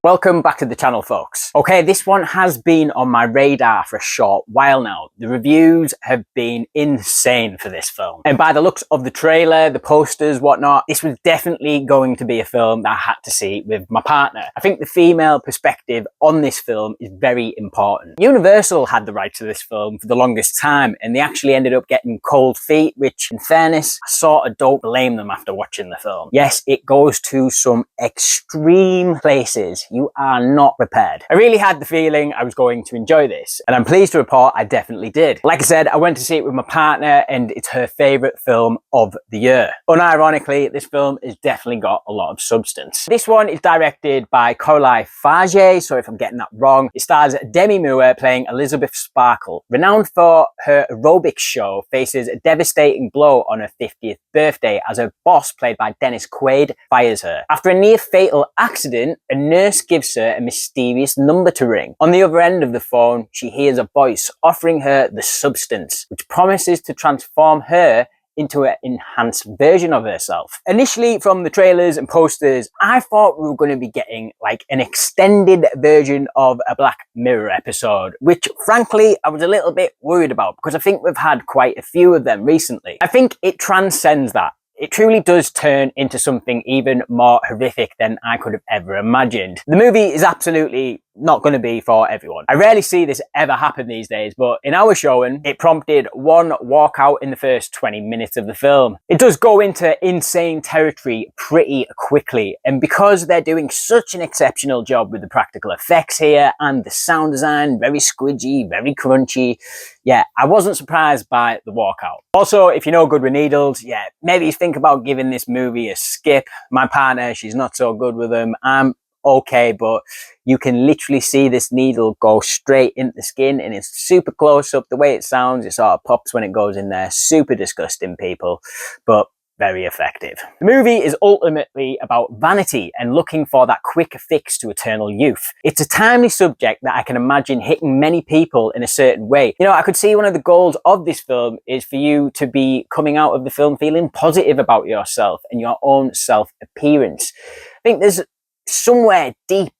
Welcome back to the channel, folks. Okay, this one has been on my radar for a short while now. The reviews have been insane for this film. And by the looks of the trailer, the posters, whatnot, this was definitely going to be a film that I had to see with my partner. I think the female perspective on this film is very important. Universal had the rights to this film for the longest time, and they actually ended up getting cold feet, which, in fairness, I sort of don't blame them after watching the film. Yes, it goes to some extreme places. You are not prepared. I really had the feeling I was going to enjoy this, and I'm pleased to report I definitely did. Like I said, I went to see it with my partner, and it's her favourite film of the year. Unironically, this film has definitely got a lot of substance. This one is directed by Coralie Farge, so if I'm getting that wrong. It stars Demi Moore playing Elizabeth Sparkle. Renowned for her aerobics show, faces a devastating blow on her 50th birthday as her boss, played by Dennis Quaid, fires her. After a near-fatal accident, a nurse gives her a mysterious number to ring. On the other end of the phone, she hears a voice offering her the substance, which promises to transform her into an enhanced version of herself. Initially, from the trailers and posters, I thought we were going to be getting like an extended version of a Black Mirror episode, which frankly, I was a little bit worried about because I think we've had quite a few of them recently. I think it transcends that. It truly does turn into something even more horrific than I could have ever imagined. The movie is absolutely not going to be for everyone. I rarely see this ever happen these days, but in our showing, it prompted one walkout in the first 20 minutes of the film. It does go into insane territory pretty quickly, and because they're doing such an exceptional job with the practical effects here and the sound design, very squidgy, very crunchy, yeah, I wasn't surprised by the walkout. Also, if you know good with needles, yeah, maybe think about giving this movie a skip. My partner, she's not so good with them. I'm okay, but you can literally see this needle go straight into the skin, and it's super close up. The way it sounds, it sort of pops when it goes in there. Super disgusting, people, but very effective. The movie is ultimately about vanity and looking for that quick fix to eternal youth. It's a timely subject that I can imagine hitting many people in a certain way. You know, I could see one of the goals of this film is for you to be coming out of the film feeling positive about yourself and your own self-appearance. I think there's somewhere deep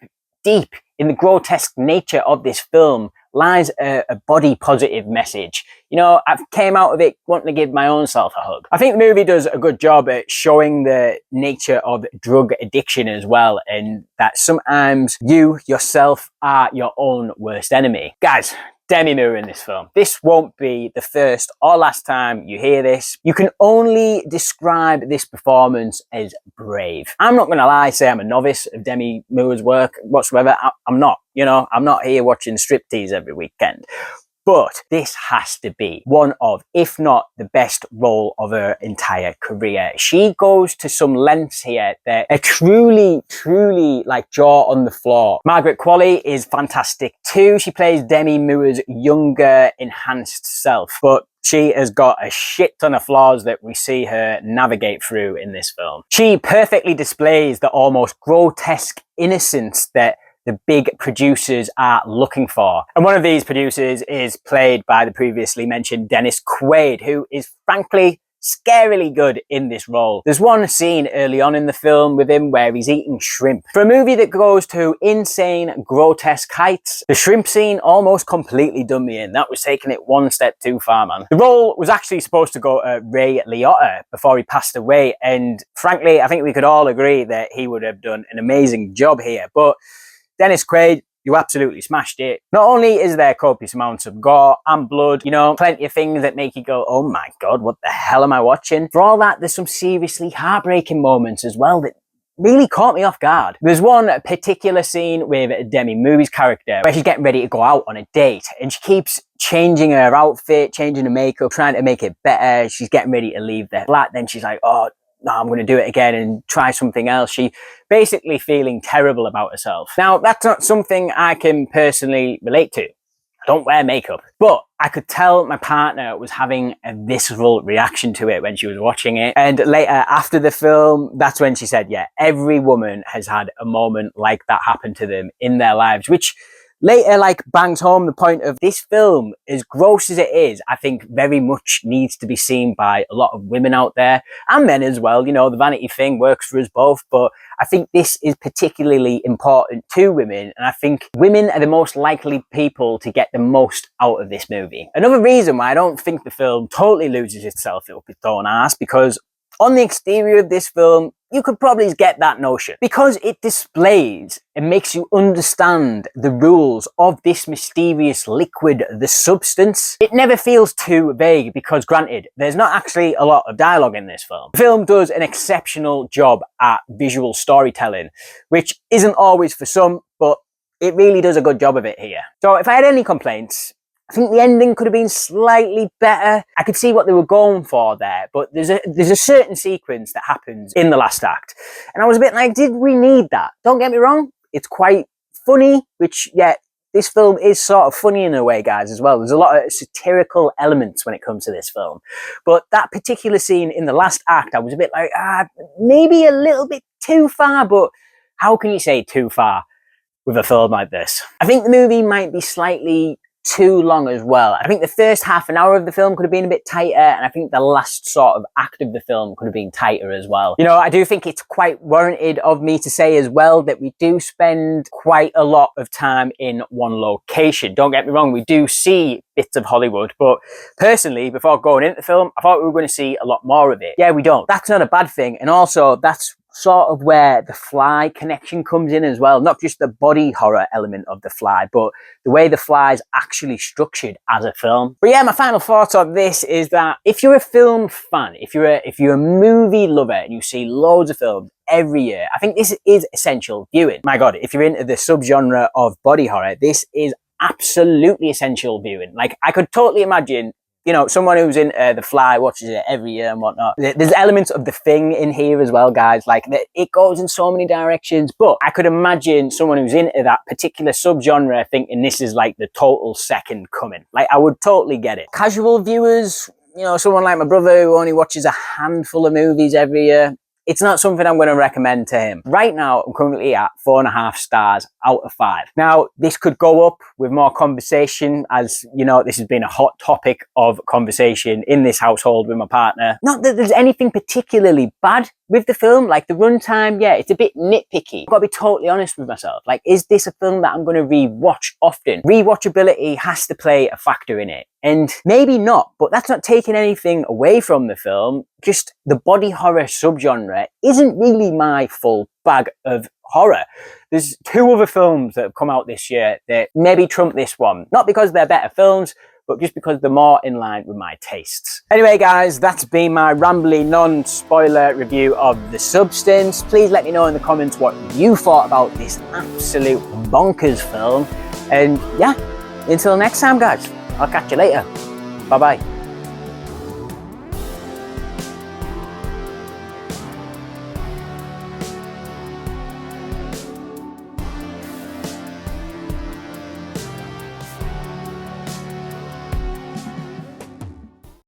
in the grotesque nature of this film lies a body positive message. You know, I came out of it wanting to give my own self a hug. I think the movie does a good job at showing the nature of drug addiction as well, and that sometimes you yourself are your own worst enemy. Guys, Demi Moore in this film. This won't be the first or last time you hear this. You can only describe this performance as brave. I'm not going to lie, say I'm a novice of Demi Moore's work whatsoever. I'm not, you know, I'm not here watching striptease every weekend. But this has to be one of, if not the best role of her entire career. She goes to some lengths here that are truly like jaw on the floor. Margaret Qualley is fantastic too. She plays Demi Moore's younger, enhanced self, but she has got a shit ton of flaws that we see her navigate through in this film. She perfectly displays the almost grotesque innocence that the big producers are looking for. And one of these producers is played by the previously mentioned Dennis Quaid, who is frankly scarily good in this role. There's one scene early on in the film with him where he's eating shrimp. For a movie that goes to insane, grotesque heights, the shrimp scene almost completely done me in. That was taking it one step too far, man. The role was actually supposed to go to Ray Liotta before he passed away, and frankly, I think we could all agree that he would have done an amazing job here, but Dennis Quaid, you absolutely smashed it. Not only is there copious amounts of gore and blood, you know, plenty of things that make you go, oh my God, what the hell am I watching? For all that, there's some seriously heartbreaking moments as well that really caught me off guard. There's one particular scene with Demi Moore's character where she's getting ready to go out on a date, and she keeps changing her outfit, changing her makeup, trying to make it better. She's getting ready to leave the flat. Then she's like, oh, no, I'm going to do it again and try something else. She basically feeling terrible about herself. Now, that's not something I can personally relate to. I don't wear makeup, but I could tell my partner was having a visceral reaction to it when she was watching it. And later after the film, that's when she said, yeah, every woman has had a moment like that happen to them in their lives, which later like bangs home the point of this film, as gross as it is, I think very much needs to be seen by a lot of women out there and men as well. You know, the vanity thing works for us both, but I think this is particularly important to women, and I think women are the most likely people to get the most out of this movie. Another reason why I don't think the film totally loses itself up its own ass, because on the exterior of this film, you could probably get that notion. Because it displays and makes you understand the rules of this mysterious liquid, the substance. It never feels too vague because, granted, there's not actually a lot of dialogue in this film. The film does an exceptional job at visual storytelling, which isn't always for some, but it really does a good job of it here. So if I had any complaints, I think the ending could have been slightly better. I could see what they were going for there, but there's a certain sequence that happens in the last act, and I was a bit like, did we need that? Don't get me wrong, it's quite funny, which, yeah, this film is sort of funny in a way, guys, as well. There's a lot of satirical elements when it comes to this film, but that particular scene in the last act, I was a bit like, maybe a little bit too far, but how can you say too far with a film like this? I think the movie might be slightly too long as well. I think the first half an hour of the film could have been a bit tighter, and I think the last sort of act of the film could have been tighter as well. You know, I do think it's quite warranted of me to say as well that we do spend quite a lot of time in one location. Don't get me wrong, we do see bits of Hollywood, but personally, before going into the film, I thought we were going to see a lot more of it. Yeah, we don't. That's not a bad thing, and also that's sort of where the Fly connection comes in as well. Not just the body horror element of the Fly, but the way the Fly is actually structured as a film. But yeah, my final thoughts on this is that if you're a film fan, if you're a movie lover and you see loads of films every year, I think this is essential viewing. My God, if you're into the subgenre of body horror, this is absolutely essential viewing. Like, I could totally imagine, you know, someone who's in The Fly watches it every year and whatnot. There's elements of The Thing in here as well, guys. Like, it goes in so many directions. But I could imagine someone who's into that particular subgenre thinking this is like the total second coming. Like, I would totally get it. Casual viewers, you know, someone like my brother who only watches a handful of movies every year, it's not something I'm going to recommend to him. Right now, I'm currently at 4.5 stars out of 5. Now, this could go up with more conversation, as, you know, this has been a hot topic of conversation in this household with my partner. Not that there's anything particularly bad with the film. Like, the runtime, yeah, it's a bit nitpicky. I've got to be totally honest with myself. Like, is this a film that I'm going to rewatch often? Rewatchability has to play a factor in it. And maybe not, but that's not taking anything away from the film. Just the body horror subgenre isn't really my full bag of horror. There's 2 other films that have come out this year that maybe trump this one. Not because they're better films, but just because they're more in line with my tastes. Anyway, guys, that's been my rambly, non-spoiler review of The Substance. Please let me know in the comments what you thought about this absolute bonkers film. And yeah, until next time, guys, I'll catch you later. Bye-bye.